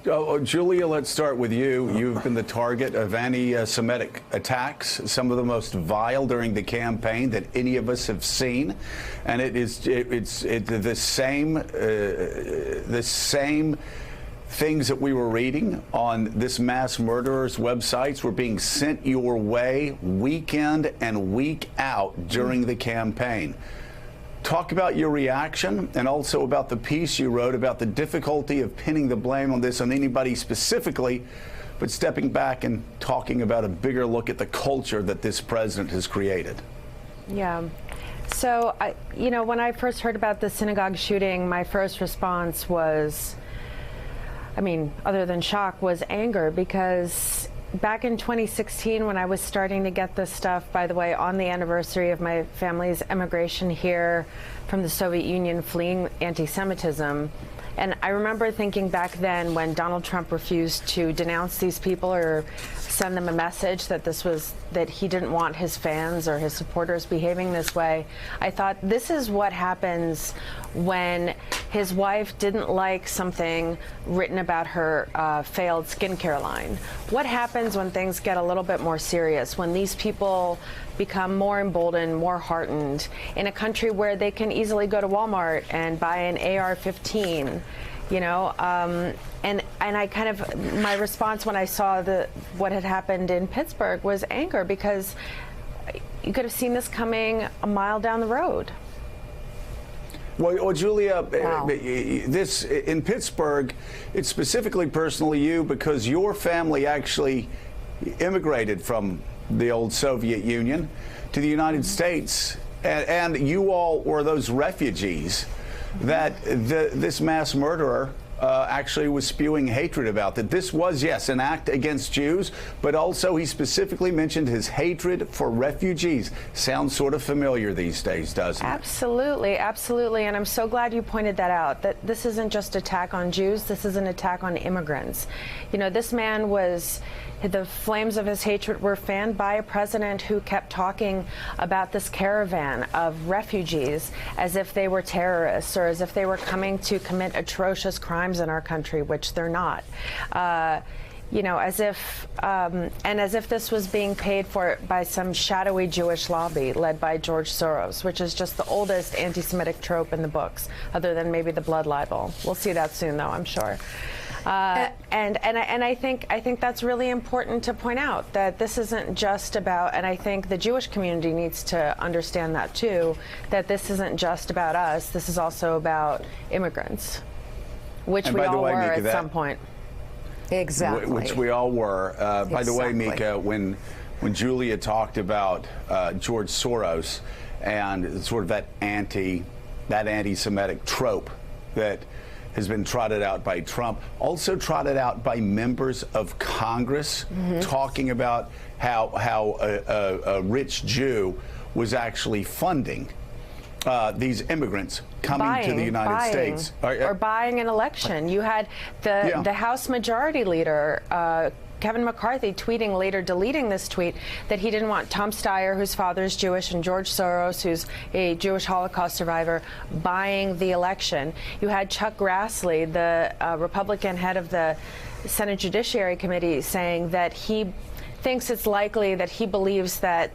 Julia, let's start with you. You've been the target of anti-Semitic attacks, some of the most vile during the campaign that any of us have seen, and it's the same things that we were reading on this mass murderer's websites were being sent your way week in and week out during the campaign. Talk about your reaction and also about the piece you wrote about the difficulty of pinning the blame on this on anybody specifically, but stepping back and talking about a bigger look at the culture that this president has created. Yeah. So, when I first heard about the synagogue shooting, my first response was, other than shock, was anger, because back in 2016, when I was starting to get this stuff, by the way, on the anniversary of my family's emigration here from the Soviet Union, fleeing anti-Semitism, and I remember thinking back then, when Donald Trump refused to denounce these people or send them a message that he didn't want his fans or his supporters behaving this way, I thought, this is what happens when his wife didn't like something written about her failed skincare line. What happens when things get a little bit more serious, when these people become more emboldened, more heartened, in a country where they can easily go to Walmart and buy an AR-15, and my response when I saw what had happened in Pittsburgh was anger, because you could have seen this coming a mile down the road. Well, Julia, wow. This in Pittsburgh, it's specifically personal to you because your family actually immigrated from the old Soviet Union to the United States, and you all were those refugees that this mass murderer actually was spewing hatred about. That this was, yes, an act against Jews, but also he specifically mentioned his hatred for refugees. Sounds sort of familiar these days, doesn't it? Absolutely, absolutely. And I'm so glad you pointed that out, that this isn't just an attack on Jews, this is an attack on immigrants. This man the flames of his hatred were fanned by a president who kept talking about this caravan of refugees as if they were terrorists or as if they were coming to commit atrocious crimes in our country, which they're not. As if this was being paid for by some shadowy Jewish lobby led by George Soros, which is just the oldest anti-Semitic trope in the books, other than maybe the blood libel. We'll see that soon, though, I'm sure. And I think that's really important to point out, that this isn't just about, and I think the Jewish community needs to understand that too, that this isn't just about us. This is also about immigrants, which we all were at some point. Exactly. Which we all were. By the way, Mika, when Julia talked about George Soros and sort of that anti-Semitic trope that has been trotted out by Trump, also trotted out by members of Congress, talking about how a rich Jew was actually funding these immigrants coming to the United States. Or buying an election. You had the House Majority Leader, Kevin McCarthy, tweeting later, deleting this tweet, that he didn't want Tom Steyer, whose father is Jewish, and George Soros, who's a Jewish Holocaust survivor, buying the election. You had Chuck Grassley, the Republican head of the Senate Judiciary Committee, saying that he thinks it's likely, that he believes that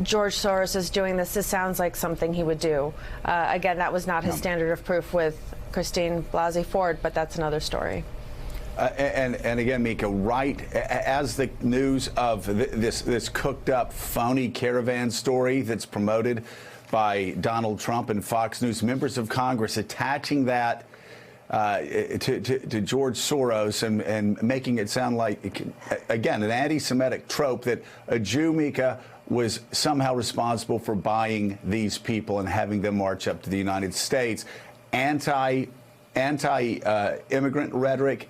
George Soros is doing this. This sounds like something he would do. Again, that was not his standard of proof with Christine Blasey Ford, but that's another story. And again, Mika, right as the news of this cooked up phony caravan story that's promoted by Donald Trump and Fox News, members of Congress attaching that to George Soros and making it sound like, again, an anti-Semitic trope that a Jew, Mika, was somehow responsible for buying these people and having them march up to the United States. Anti-immigrant rhetoric,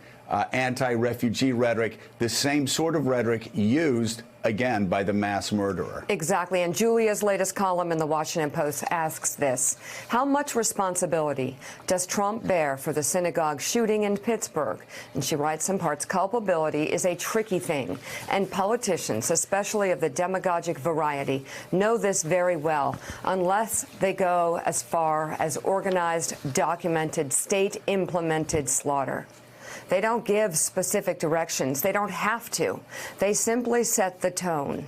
anti-refugee rhetoric, the same sort of rhetoric used, again, by the mass murderer. Exactly. And Julia's latest column in the Washington Post asks this: how much responsibility does Trump bear for the synagogue shooting in Pittsburgh? And she writes in parts, culpability is a tricky thing, and politicians, especially of the demagogic variety, know this very well, unless they go as far as organized, documented, state-implemented slaughter. They don't give specific directions. They don't have to. They simply set the tone.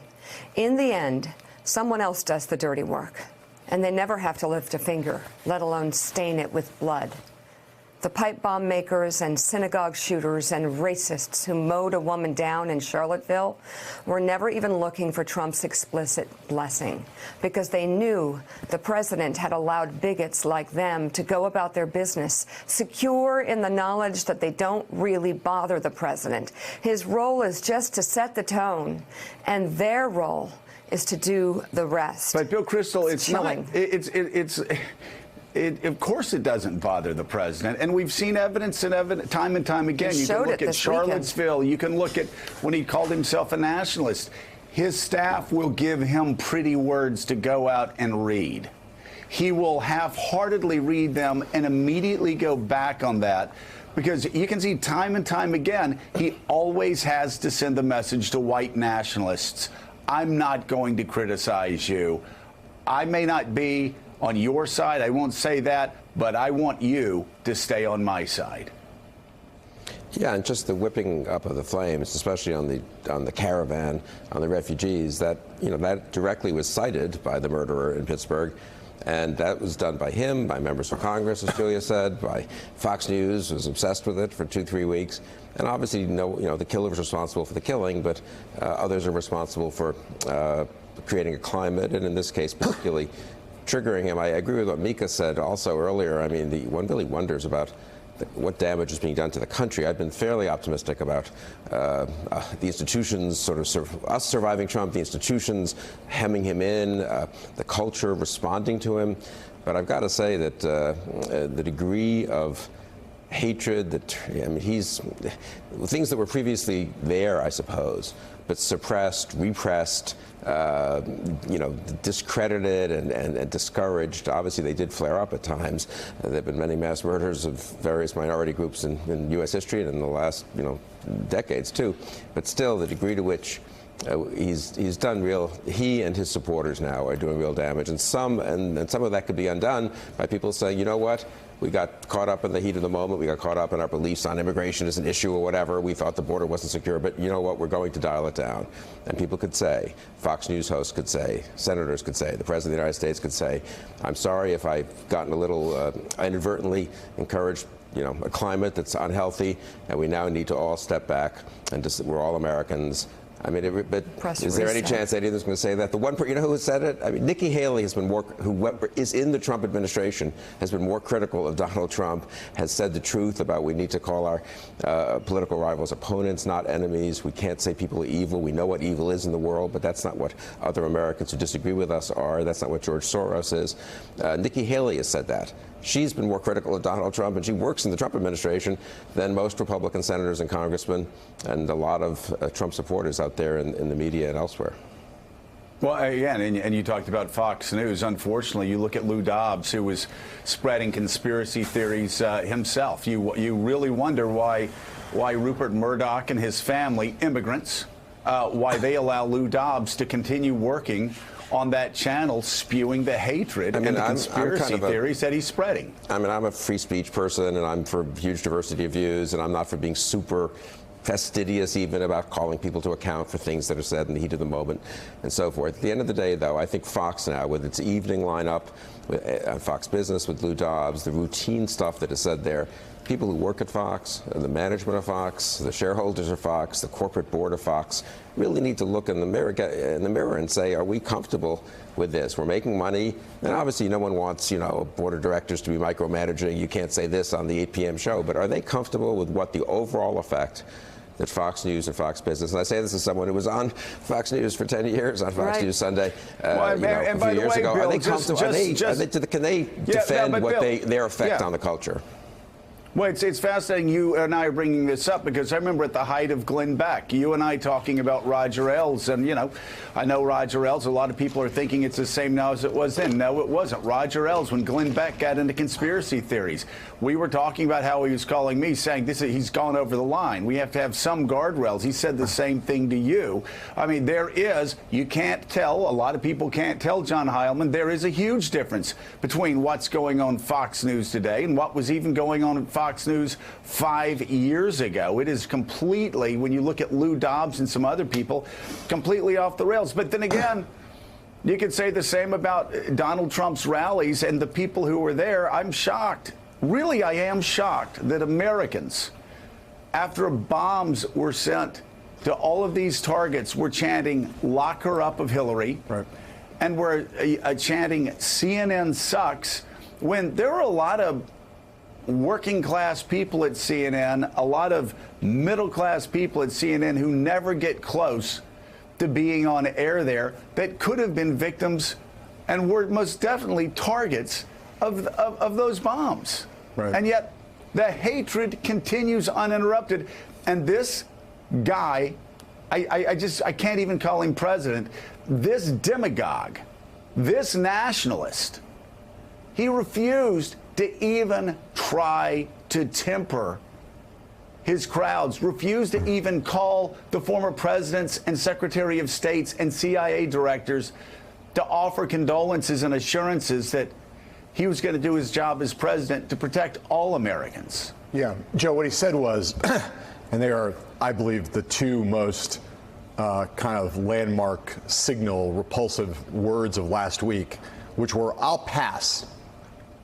In the end, someone else does the dirty work, and they never have to lift a finger, let alone stain it with blood. The pipe bomb makers and synagogue shooters and racists who mowed a woman down in Charlottesville were never even looking for Trump's explicit blessing, because they knew the president had allowed bigots like them to go about their business, secure in the knowledge that they don't really bother the president. His role is just to set the tone, and their role is to do the rest. But Bill Kristol, it's chilling. Of course it doesn't bother the president, and we've seen evidence time and time again. You can look at Charlottesville. You can look at when he called himself a nationalist. His staff will give him pretty words to go out and read. He will half-heartedly read them and immediately go back on that, because you can see time and time again, he always has to send the message to white nationalists: I'm not going to criticize you. I may not be on your side, I won't say that, but I want you to stay on my side. Yeah, and just the whipping up of the flames, especially on the caravan, on the refugees, that that directly was cited by the murderer in Pittsburgh, and that was done by him, by members of Congress, as Julia said, by Fox News, was obsessed with it for 2-3 weeks, and obviously the killer was responsible for the killing, but others are responsible for creating a climate, and in this case, particularly triggering him. I agree with what Mika said also earlier. I mean, one really wonders about what damage is being done to the country. I've been fairly optimistic about the institutions, sort of us surviving Trump, the institutions hemming him in, the culture responding to him. But I've got to say that the degree of hatred he's things that were previously there, I suppose, but suppressed, repressed, discredited and discouraged. Obviously, they did flare up at times. There have been many mass murders of various minority groups in U.S. history and in the last, decades too. But still, the degree to which he's done he and his supporters now are doing real damage, and some of that could be undone by people saying, you know what? We got caught up in the heat of the moment. We got caught up in our beliefs on immigration as an issue or whatever. We thought the border wasn't secure, but you know what? We're going to dial it down. And people could say, Fox News hosts could say, senators could say, the President of the United States could say, I'm sorry if I've gotten a little inadvertently encouraged a climate that's unhealthy, and we now need to all step back and we're all Americans. I mean, but is there any chance any of them is going to say that? The one, who has said it? I mean, Nikki Haley has been who is in the Trump administration, has been more critical of Donald Trump, has said the truth about we need to call our political rivals opponents, not enemies. We can't say people are evil. We know what evil is in the world, but that's not what other Americans who disagree with us are. That's not what George Soros is. Nikki Haley has said that. She's been more critical of Donald Trump, and she works in the Trump administration than most Republican senators and congressmen and a lot of Trump supporters out there in the media and elsewhere. Well, again, and you talked about Fox News. Unfortunately, you look at Lou Dobbs, who was spreading conspiracy theories himself. You really wonder why Rupert Murdoch and his family, immigrants, why they allow Lou Dobbs to continue working on that channel, spewing the hatred and the conspiracy theories that he's spreading. I mean, I'm a free speech person, and I'm for huge diversity of views, and I'm not for being super fastidious even about calling people to account for things that are said in the heat of the moment and so forth. At the end of the day, though, I think Fox now, with its evening lineup, with Fox Business with Lou Dobbs, the routine stuff that is said there, people who work at Fox, the management of Fox, the shareholders of Fox, the corporate board of Fox, really need to look in the mirror and say, are we comfortable with this? We're making money, and obviously no one wants, a board of directors to be micromanaging. You can't say this on the 8 p.m. show, but are they comfortable with what the overall effect that Fox News and Fox Business, and I say this as someone who was on Fox News for 10 years on Fox News Sunday, a few years ago. Are they comfortable? Can they defend their effect on the culture? Well, it's fascinating you and I are bringing this up because I remember at the height of Glenn Beck, you and I talking about Roger Ailes, and I know Roger Ailes. A lot of people are thinking it's the same now as it was then. No, it wasn't. Roger Ailes, when Glenn Beck got into conspiracy theories, we were talking about how he was calling me, saying he's gone over the line. We have to have some guardrails. He said the same thing to you. I mean, you can't tell. A lot of people can't tell, John Heilman. There is a huge difference between what's going on Fox News today and what was even going on at Fox News 5 years ago. It is completely, when you look at Lou Dobbs and some other people, completely off the rails. But then again, you could say the same about Donald Trump's rallies and the people who were there. I'm shocked. Really, I am shocked that Americans, after bombs were sent to all of these targets, were chanting, "Lock her up" of Hillary. Right. And were chanting CNN sucks, when there are a lot of working class people at CNN, a lot of middle class people at CNN who never get close to being on air there, that could have been victims and were most definitely targets of those bombs. Right. And yet the hatred continues uninterrupted. And this guy, I can't even call him president. This demagogue, this nationalist, he refused to even try to temper his crowds, refused to even call the former presidents and Secretary of States and CIA directors to offer condolences and assurances that he was going to do his job as president to protect all Americans. Yeah, Joe, what he said was, and they are, I believe, the two most kind of landmark, signal, repulsive words of last week, which were, "I'll pass,"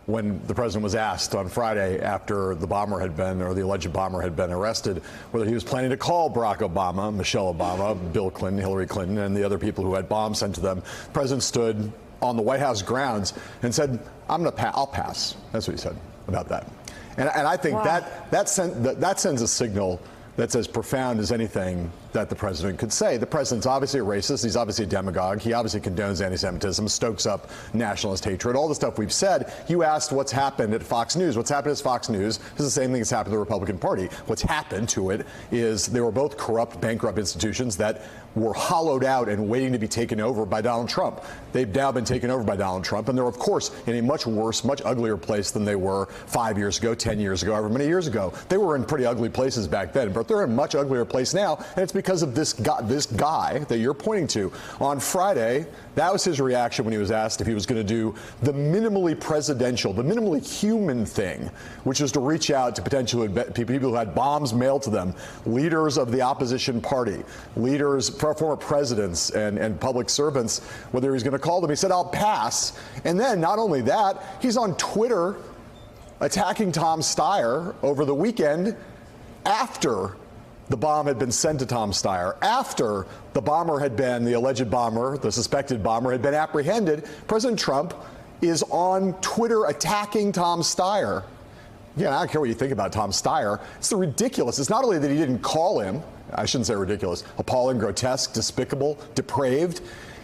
when the president was asked on Friday after the bomber had been, or the alleged bomber had been arrested, whether he was planning to call Barack Obama, Michelle Obama, Bill Clinton, Hillary Clinton, and the other people who had bombs sent to them. The president stood on the White House grounds and said, I'll pass. That's what he said about that. And I think Wow. that sends a signal that's as profound as anything that the president could say. The president's obviously a racist. He's obviously a demagogue. He obviously condones anti-Semitism, stokes up nationalist hatred, all the stuff we've said. You asked what's happened at Fox News. What's happened at Fox News is the same thing that's happened to the Republican Party. What's happened to it is they were both corrupt, bankrupt institutions that were hollowed out and waiting to be taken over by Donald Trump. They've now been taken over by Donald Trump, and they're, of course, in a much worse, much uglier place than they were 5 years ago, 10 years ago, however many years ago. They were in pretty ugly places back then, but they're in a much uglier place now, and it's because of this guy that you're pointing to. On Friday, that was his reaction when he was asked if he was going to do the minimally presidential, the minimally human thing, which is to reach out to potential people who had bombs mailed to them, leaders of the opposition party, leaders, former presidents and public servants, whether he's going to call them. He said, "I'll pass." And then not only that, he's on Twitter attacking Tom Steyer over the weekend after the bomb had been sent to Tom Steyer, after the bomber had been, the alleged bomber, the suspected bomber had been apprehended. President Trump is on Twitter attacking Tom Steyer. Yeah, I don't care what you think about Tom Steyer. It's ridiculous. It's not only that he didn't call him, I shouldn't say ridiculous, appalling, grotesque, despicable, depraved.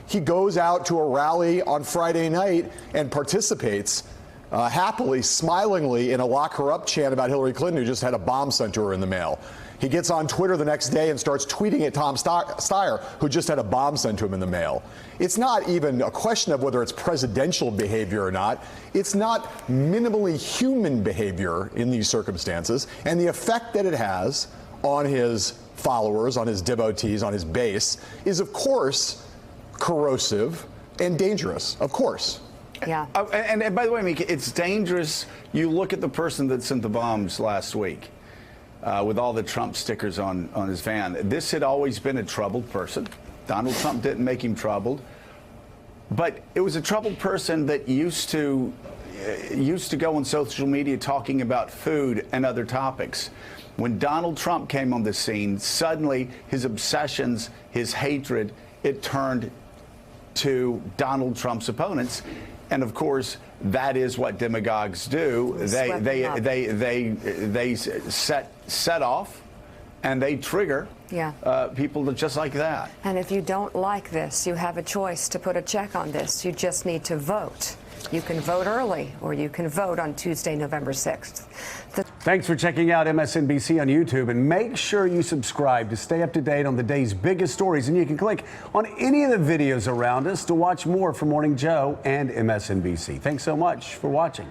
He goes out to a rally on Friday night and participates happily, smilingly in a lock her up chant about Hillary Clinton, who just had a bomb sent to her in the mail. He gets on Twitter the next day and starts tweeting at Tom Steyer, who just had a bomb sent to him in the mail. It's not even a question of whether it's presidential behavior or not. It's not minimally human behavior in these circumstances, and the effect that it has on his followers, on his devotees, on his base, is, of course, corrosive and dangerous, of course. Yeah. And by the way, Mika, it's dangerous. You look at the person that sent the bombs last week with all the Trump stickers on his van. This had always been a troubled person. Donald Trump didn't make him troubled. But it was a troubled person that used to go on social media talking about food and other topics. When Donald Trump came on the scene, suddenly his obsessions, his hatred, it turned to Donald Trump's opponents. And of course, that is what demagogues do. They set off and they trigger people just like that. And if you don't like this, you have a choice to put a check on this. You just need to vote. You can vote early, or you can vote on Tuesday, November 6th. Thanks for checking out MSNBC on YouTube, and make sure you subscribe to stay up to date on the day's biggest stories. And you can click on any of the videos around us to watch more from Morning Joe and MSNBC. Thanks so much for watching.